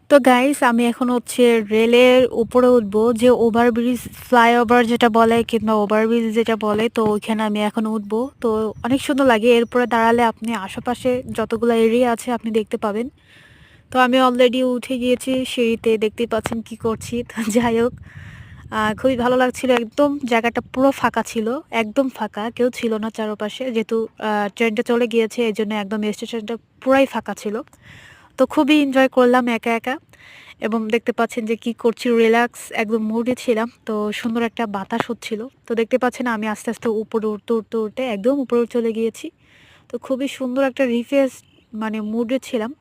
তো গাইস আমি এখন হচ্ছে রেলের উপরে উঠবো, যে ওভারব্রিজ ফ্লাইওভার যেটা বলে কিংবা ওভারব্রিজ যেটা বলে, তো ওইখানে আমি এখন উঠবো। তো অনেক সুন্দর লাগে, এরপরে দাঁড়ালে আপনি আশেপাশে যতগুলো এরিয়া আছে আপনি দেখতে পাবেন। তো আমি অলরেডি উঠে গিয়েছি সিঁড়িতে, দেখতেই পাচ্ছেন কি করছি। তো যাই হোক, খুবই ভালো লাগছিল। একদম জায়গাটা পুরো ফাঁকা ছিল, একদম ফাঁকা, কেউ ছিল না চারপাশে, যেহেতু ট্রেনটা চলে গিয়েছে এই জন্য একদম স্টেশনটা পুরাই ফাঁকা ছিল। তো খুবই এনজয় করলাম একা একা, এবং দেখতে পাচ্ছেন যে কি করছি, রিল্যাক্স একদম মুডে ছিলাম। তো সুন্দর একটা বাতাস হচ্ছিল। তো দেখতে পাচ্ছেন আমি আস্তে আস্তে উপরে উঠতে উঠতে উঠতে একদম উপরে চলে গিয়েছি। তো খুবই সুন্দর একটা রিফ্রেশ মানে মুডে ছিলাম।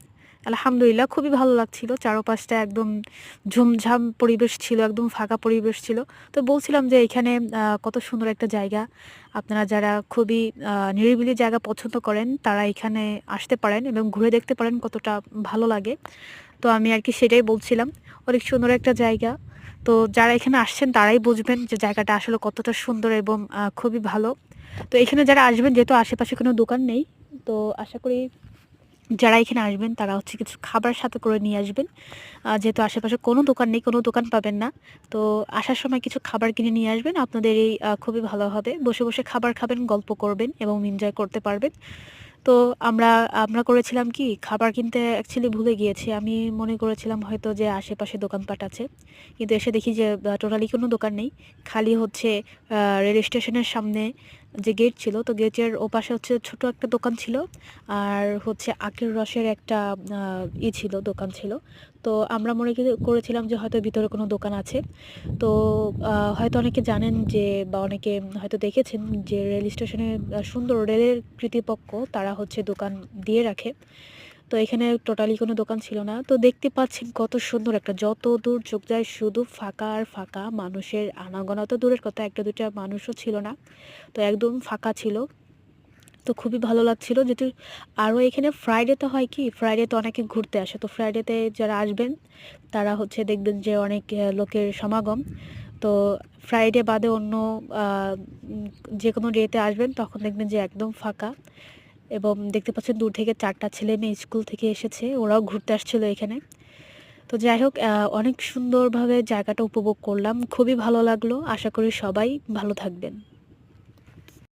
আলহামদুলিল্লাহ, খুবই ভালো লাগছিল। চারপাশটা একদম ঝুমঝাম পরিবেশ ছিল, একদম ফাঁকা পরিবেশ ছিল। তো বলছিলাম যে এখানে কত সুন্দর একটা জায়গা। আপনারা যারা খুবই নিরিবিলি জায়গা পছন্দ করেন তারা এখানে আসতে পারেন এবং ঘুরে দেখতে পারেন কতটা ভালো লাগে। তো আমি আর কি সেটাই বলছিলাম। অনেক সুন্দর একটা জায়গা। তো যারা এখানে আসছেন তারাই বুঝবেন যে জায়গাটা আসলে কতটা সুন্দর এবং খুবই ভালো। তো এখানে যারা আসবেন, যেহেতু আশেপাশে কোনো দোকান নেই, তো আশা করি যারা এখানে আসবেন তারা হচ্ছে কিছু খাবার সাথে করে নিয়ে আসবেন। যেহেতু আশেপাশে কোনো দোকান নেই, কোনো দোকান পাবেন না। তো আসার সময় কিছু খাবার কিনে নিয়ে আসবেন। আপনাদের এই খুবই ভালো হবে। বসে, বসে খাবার খাবেন, গল্প করবেন এবং এনজয় করতে পারবেন। তো আমরা আমরা করেছিলাম কি, খাবার কিনতে অ্যাকচুয়ালি ভুলে গিয়েছি। আমি মনে করেছিলাম হয়তো যে আশেপাশে দোকানপাট আছে। কিন্তু এসে দেখি যে টোটালি কোনো দোকান নেই। খালি হচ্ছে রেল স্টেশনের সামনে যে গেট ছিল, তো গেটের ওপাশে হচ্ছে ছোট একটা দোকান ছিল। আর হচ্ছে আখের রসের একটা ছিল, দোকান ছিল। তো আমরা করেছিলাম যে হয়তো ভিতরে কোনো দোকান আছে। তো হয়তো অনেকে জানেন যে, বা অনেকে হয়তো দেখেছেন যে রেল স্টেশনে সুন্দর রেলের কর্তৃপক্ষ তারা হচ্ছে দোকান দিয়ে রাখে। তো এখানে টোটালি কোনো দোকান ছিল না। তো দেখতে পাচ্ছেন কত সুন্দর একটা, যত দূর চোখ যায় শুধু ফাঁকা আর ফাঁকা, মানুষের আনাগোনা তো দূরের কথা, একটা দুইটা মানুষও ছিল না। তো একদম ফাঁকা ছিল। তো খুবই ভালো লাগছিল যেহেতু, আরও এখানে ফ্রাইডেতে হয় কি, ফ্রাইডেতে অনেকে ঘুরতে আসে। তো ফ্রাইডেতে যারা আসবেন তারা হচ্ছে দেখবেন যে অনেক লোকের সমাগম। তো ফ্রাইডে বাদে অন্য আহ, উম, যে কোনো ডেতে আসবেন তখন দেখবেন যে একদম ফাঁকা। এবং দেখতে পাচ্ছেন দূর থেকে 4টা ছেলে মেয়ে স্কুল থেকে এসেছে, ওরাও ঘুরতে আসছিল এখানে। তো যাই হোক, অনেক সুন্দরভাবে জায়গাটা উপভোগ করলাম, খুবই ভালো লাগলো। আশা করি সবাই ভালো থাকবেন।